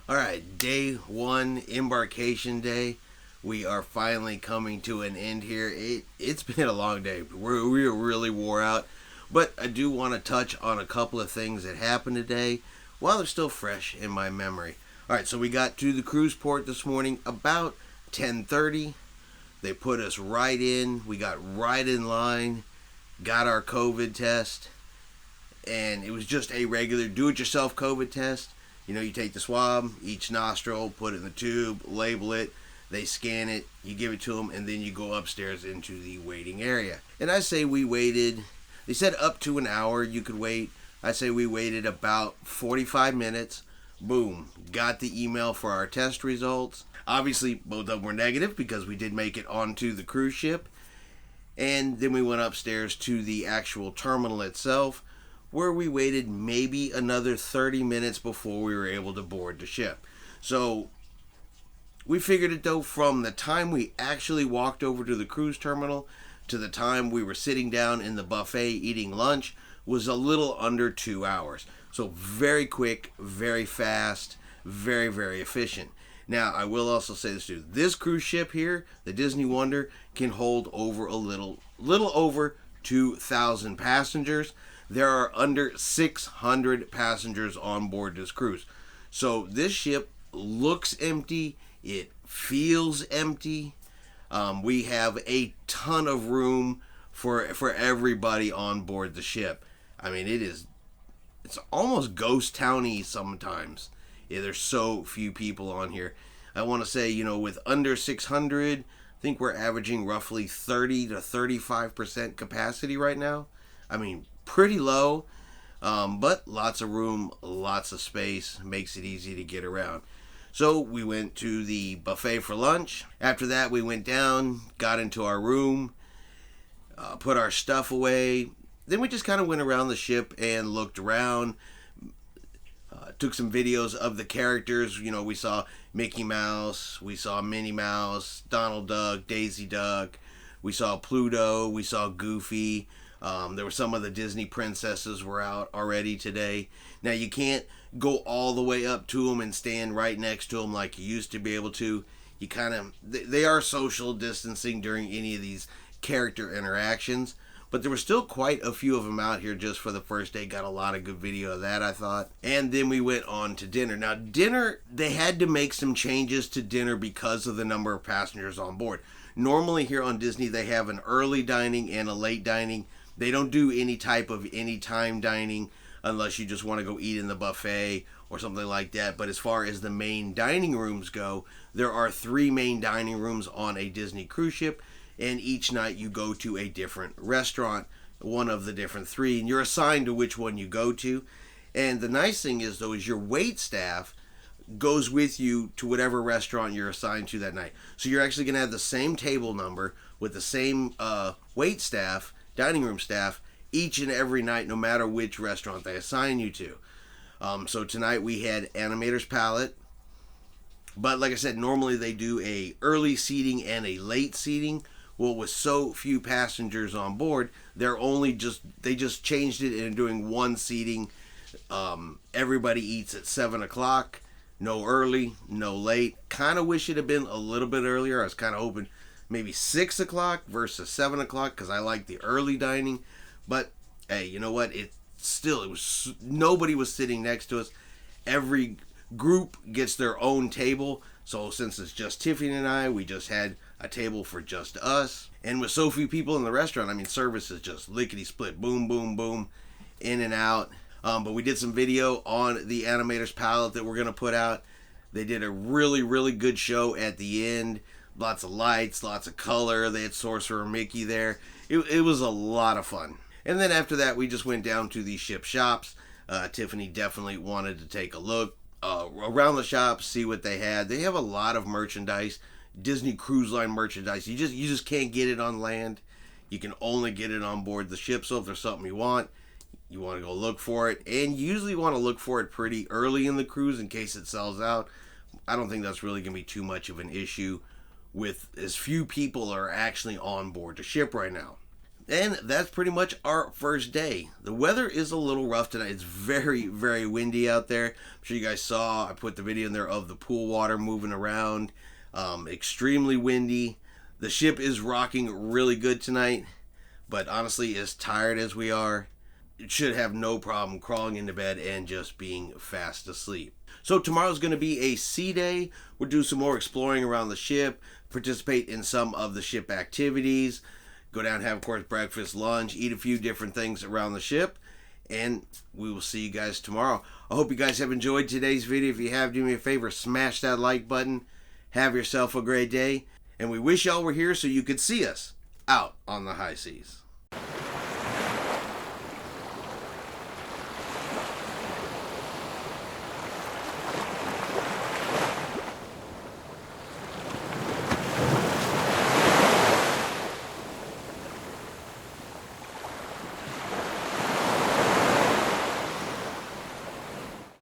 All right, day one, embarkation day. We are finally coming to an end here. It's been a long day. We are really wore out, but I do want to touch on a couple of things that happened today while they're still fresh in my memory. All right, so we got to the cruise port this morning about 10:30. They put us right in. We got right in line, got our COVID test, and it was just a regular do-it-yourself COVID test. You know, you take the swab, each nostril, put it in the tube, label it, they scan it, you give it to them, and then you go upstairs into the waiting area. And I say we waited, they said up to an hour you could wait. I say we waited about 45 minutes. Boom, got the email for our test results. Obviously, both of them were negative because we did make it onto the cruise ship. And then we went upstairs to the actual terminal itself, where we waited maybe another 30 minutes before we were able to board the ship. So we figured it though, from the time we actually walked over to the cruise terminal to the time we were sitting down in the buffet eating lunch was a little under 2 hours. So very quick, very fast, very, very efficient. Now, I will also say this too. This cruise ship here, the Disney Wonder, can hold over a little over 2,000 passengers. There are under 600 passengers on board this cruise. So this ship looks empty. It feels empty. We have a ton of room for everybody on board the ship. I mean, it's almost ghost towny sometimes. Yeah, there's so few people on here. I want to say, with under 600, I think we're averaging roughly 30 to 35% capacity right now. I mean, pretty low, but lots of room, lots of space, makes it easy to get around. So we went to the buffet for lunch. After that, we went down, got into our room, put our stuff away. Then we just kind of went around the ship and looked around, took some videos of the characters. We saw Mickey Mouse, we saw Minnie Mouse, Donald Duck, Daisy Duck, we saw Pluto, we saw Goofy. There were some of the Disney princesses were out already today. Now, you can't go all the way up to them and stand right next to them like you used to be able to. They are social distancing during any of these character interactions. But there were still quite a few of them out here just for the first day. Got a lot of good video of that, I thought. And then we went on to dinner. Now, dinner, they had to make some changes to dinner because of the number of passengers on board. Normally here on Disney, they have an early dining and a late dining. They don't do any type of anytime dining unless you just want to go eat in the buffet or something like that. But as far as the main dining rooms go, there are 3 main dining rooms on a Disney cruise ship. And each night you go to a different restaurant, one of the different 3, and you're assigned to which one you go to. And the nice thing is, though, is your wait staff goes with you to whatever restaurant you're assigned to that night. So you're actually going to have the same table number with the same wait staff, dining room staff, each and every night, no matter which restaurant they assign you to. So tonight we had Animator's Palette. But like I said, normally they do a early seating and a late seating. Well, with so few passengers on board, they just changed it and doing one seating. Everybody eats at 7 o'clock. No early, no late. Kind of wish it had been a little bit earlier. I was kind of hoping maybe 6 o'clock versus 7 o'clock because I like the early dining. But hey, you know what? Nobody was sitting next to us. Every group gets their own table. So since it's just Tiffany and I, we just had a table for just us. And with so few people in the restaurant, I mean, service is just lickety split, boom, boom, boom, in and out. But we did some video on the Animator's Palette that we're going to put out. They did a really, really good show at the end. Lots of lights, lots of color. They had Sorcerer Mickey there. It was a lot of fun. And then after that, we just went down to the ship shops. Tiffany definitely wanted to take a look around the shops, see what they had. They have a lot of merchandise, Disney Cruise Line merchandise. You just can't get it on land. You can only get it on board the ship. So if there's something you want to go look for it. And you usually want to look for it pretty early in the cruise in case it sells out. I don't think that's really going to be too much of an issue with as few people are actually on board the ship right now. And that's pretty much our first day. The weather is a little rough tonight. It's very, very windy out there. I'm sure you guys saw, I put the video in there of the pool water moving around. Extremely windy. The ship is rocking really good tonight. But honestly, as tired as we are, it should have no problem crawling into bed and just being fast asleep. So tomorrow's going to be a sea day. We'll do some more exploring around the ship, participate in some of the ship activities, go down and have, of course, breakfast, lunch, eat a few different things around the ship, and we will see you guys tomorrow. I hope you guys have enjoyed today's video. If you have, do me a favor, smash that like button. Have yourself a great day, and we wish y'all were here so you could see us out on the high seas.